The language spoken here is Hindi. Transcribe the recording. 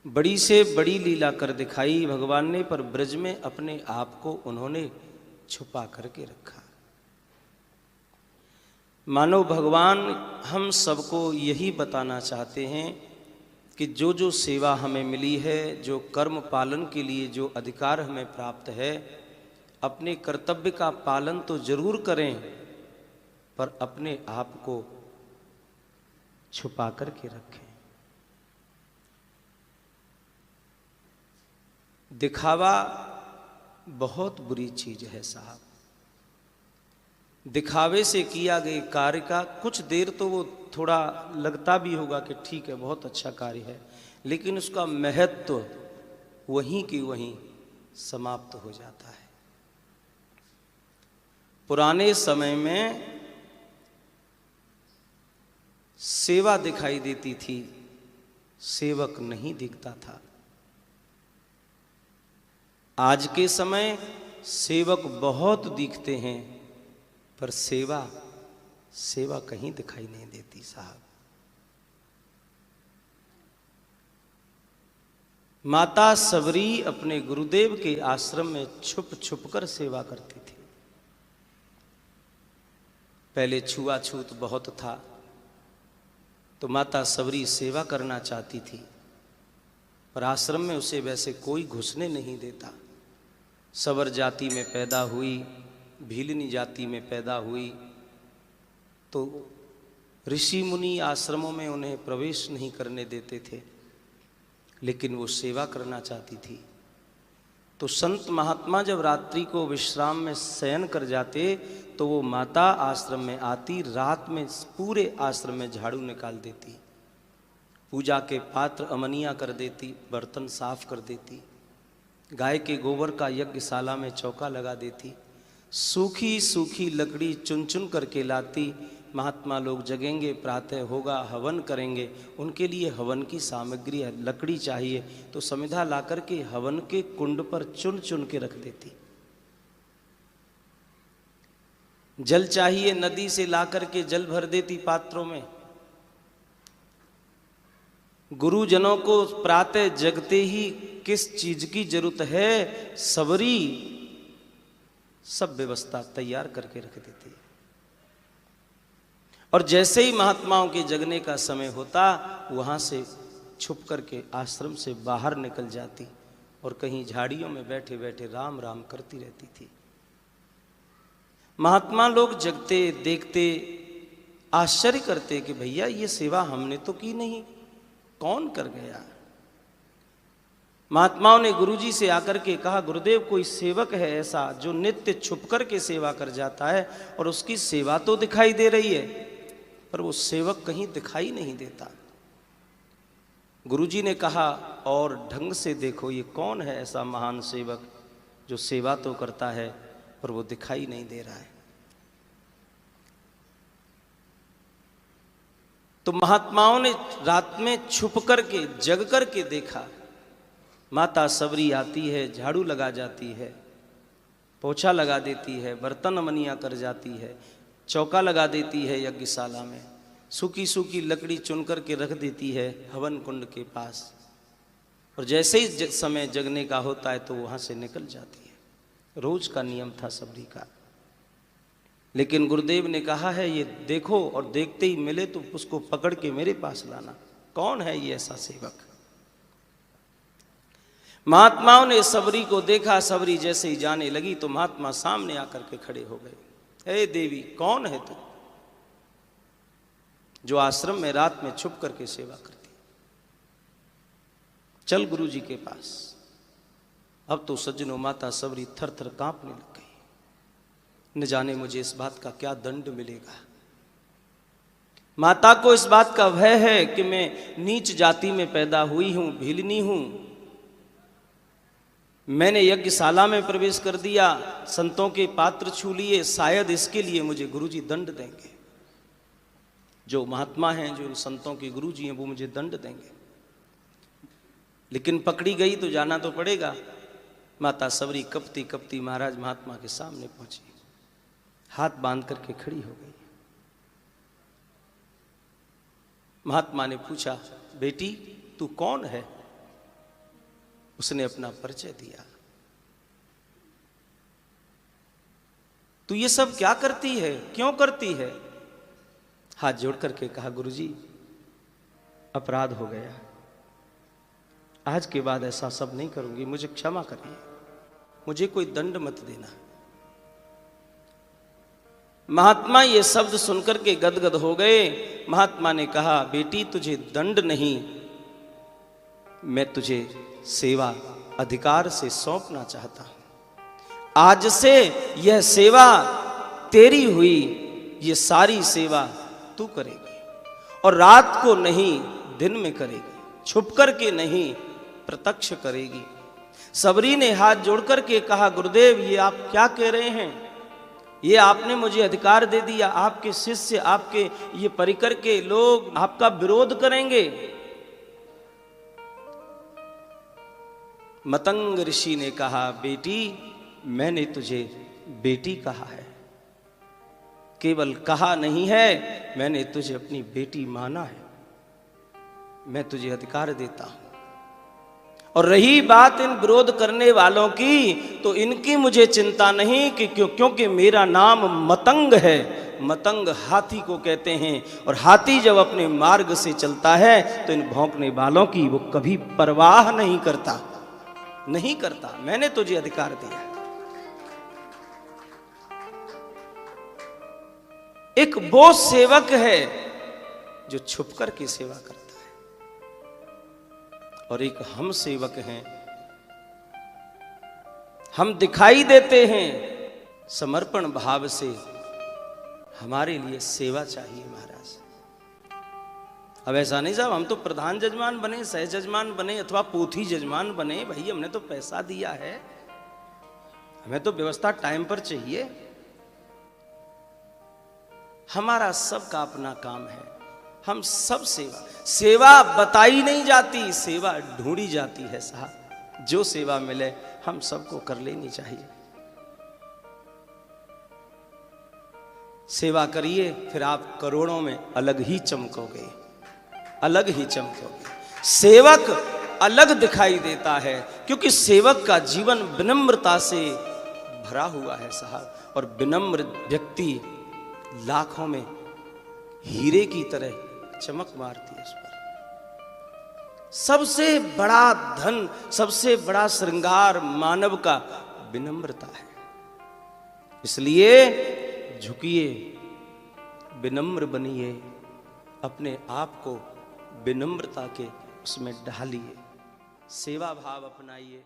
बड़ी से बड़ी लीला कर दिखाई भगवान ने, पर ब्रज में अपने आप को उन्होंने छुपा करके रखा। मानो भगवान हम सबको यही बताना चाहते हैं कि जो जो सेवा हमें मिली है, जो कर्म पालन के लिए जो अधिकार हमें प्राप्त है, अपने कर्तव्य का पालन तो जरूर करें, पर अपने आप को छुपा करके रखें। दिखावा बहुत बुरी चीज है साहब। दिखावे से किया गए कार्य का कुछ देर तो वो थोड़ा लगता भी होगा कि ठीक है, बहुत अच्छा कार्य है, लेकिन उसका महत्व वहीं की वहीं समाप्त हो जाता है। पुराने समय में सेवा दिखाई देती थी, सेवक नहीं दिखता था। आज के समय सेवक बहुत दिखते हैं, पर सेवा कहीं दिखाई नहीं देती साहब। माता सबरी अपने गुरुदेव के आश्रम में छुप छुप कर सेवा करती थी। पहले छुआछूत बहुत था, तो माता सबरी सेवा करना चाहती थी, पर आश्रम में उसे वैसे कोई घुसने नहीं देता। सवर जाति में पैदा हुई, भीलनी जाति में पैदा हुई, तो ऋषि मुनि आश्रमों में उन्हें प्रवेश नहीं करने देते थे, लेकिन वो सेवा करना चाहती थी। तो संत महात्मा जब रात्रि को विश्राम में शयन कर जाते, तो वो माता आश्रम में आती, रात में पूरे आश्रम में झाड़ू निकाल देती, पूजा के पात्र अमनिया कर देती, बर्तन साफ कर देती, गाय के गोबर का यज्ञशाला में चौका लगा देती, सूखी सूखी लकड़ी चुन चुन करके लाती। महात्मा लोग जगेंगे, प्रातः होगा, हवन करेंगे, उनके लिए हवन की सामग्री है, लकड़ी चाहिए, तो समिधा ला करके हवन के कुंड पर चुन चुन के रख देती। जल चाहिए, नदी से ला करके जल भर देती पात्रों में। गुरुजनों को प्रातः जगते ही किस चीज की जरूरत है, सबरी सब व्यवस्था तैयार करके रख देती है। और जैसे ही महात्माओं के जगने का समय होता, वहां से छुप करके आश्रम से बाहर निकल जाती और कहीं झाड़ियों में बैठे बैठे राम राम करती रहती थी। महात्मा लोग जगते देखते आश्चर्य करते कि भैया ये सेवा हमने तो की नहीं, कौन कर गया। महात्माओं ने गुरुजी से आकर के कहा, गुरुदेव कोई सेवक है ऐसा जो नित्य छुप कर के सेवा कर जाता है, और उसकी सेवा तो दिखाई दे रही है, पर वो सेवक कहीं दिखाई नहीं देता। गुरुजी ने कहा, और ढंग से देखो ये कौन है ऐसा महान सेवक जो सेवा तो करता है पर वो दिखाई नहीं दे रहा है। तो महात्माओं ने रात में छुप करके जग करके देखा, माता सबरी आती है, झाड़ू लगा जाती है, पोछा लगा देती है, बर्तन अमनिया कर जाती है, चौका लगा देती है यज्ञशाला में, सूखी सूखी लकड़ी चुन करके रख देती है हवन कुंड के पास, और जैसे ही समय जगने का होता है तो वहां से निकल जाती है। रोज का नियम था सबरी का। लेकिन गुरुदेव ने कहा है, ये देखो, और देखते ही मिले तो उसको पकड़ के मेरे पास लाना। कौन है ये ऐसा सेवक। महात्माओं ने सबरी को देखा, सबरी जैसे ही जाने लगी तो महात्मा सामने आकर के खड़े हो गए। हे देवी, कौन है तू जो आश्रम में रात में छुप करके सेवा करती। चल गुरु जी के पास। अब तो सज्जनों माता सबरी थर थर कांपने लग गई। न जाने मुझे इस बात का क्या दंड मिलेगा। माता को इस बात का भय है कि मैं नीच जाति में पैदा हुई हूं, भीलनी हूं, मैंने यज्ञशाला में प्रवेश कर दिया, संतों के पात्र छू लिए, शायद इसके लिए मुझे गुरुजी दंड देंगे। जो महात्मा हैं, जो संतों के गुरुजी हैं, वो मुझे दंड देंगे। लेकिन पकड़ी गई तो जाना तो पड़ेगा। माता सबरी कपती कपती महाराज महात्मा के सामने पहुंची, हाथ बांध करके खड़ी हो गई। महात्मा ने पूछा, बेटी तू कौन है उसने अपना परिचय दिया। तू ये सब क्या करती है, क्यों करती है? हाथ जोड़ करके कहा, गुरुजी अपराध हो गया, आज के बाद ऐसा सब नहीं करूंगी, मुझे क्षमा करिए, मुझे कोई दंड मत देना। महात्मा ये शब्द सुनकर के गदगद हो गए। महात्मा ने कहा, बेटी तुझे दंड नहीं, मैं तुझे सेवा अधिकार से सौंपना चाहता हूं। आज से यह सेवा तेरी हुई, ये सारी सेवा तू करेगी, और रात को नहीं दिन में करेगी, छुप करके नहीं प्रत्यक्ष करेगी। सबरी ने हाथ जोड़कर के कहा, गुरुदेव ये आप क्या कह रहे हैं? ये आपने मुझे अधिकार दे दिया, आपके शिष्य, आपके ये परिकर के लोग आपका विरोध करेंगे। मतंग ऋषि ने कहा, बेटी मैंने तुझे बेटी कहा है, केवल कहा नहीं है, मैंने तुझे अपनी बेटी माना है, मैं तुझे अधिकार देता हूं। और रही बात इन विरोध करने वालों की, तो इनकी मुझे चिंता नहीं कि क्योंकि मेरा नाम मतंग है। मतंग हाथी को कहते हैं, और हाथी जब अपने मार्ग से चलता है तो इन भौंकने वालों की वो कभी परवाह नहीं करता, नहीं करता। मैंने तुझे अधिकार दिया। एक वो सेवक है जो छुप कर के सेवा करता है, और एक हम सेवक हैं, हम दिखाई देते हैं, समर्पण भाव से हमारे लिए सेवा चाहिए महाराज। अब ऐसा नहीं साहब हम तो प्रधान जजमान बने, सह जजमान बने अथवा पोथी जजमान बने, भाई हमने तो पैसा दिया है, हमें तो व्यवस्था टाइम पर चाहिए। हमारा सबका अपना काम है, हम सब सेवा बताई नहीं जाती, सेवा ढूंढी जाती है साहब। जो सेवा मिले हम सबको कर लेनी चाहिए। सेवा करिए, फिर आप करोड़ों में अलग ही चमकोगे, अलग ही चमकोगे। सेवक अलग दिखाई देता है, क्योंकि सेवक का जीवन विनम्रता से भरा हुआ है साहब, और विनम्र व्यक्ति लाखों में हीरे की तरह चमक मारती है उस पर। सबसे बड़ा धन, सबसे बड़ा श्रृंगार मानव का विनम्रता है। इसलिए झुकिए, विनम्र बनिए, अपने आप को विनम्रता के उसमें ढालिए, सेवा भाव अपनाइए।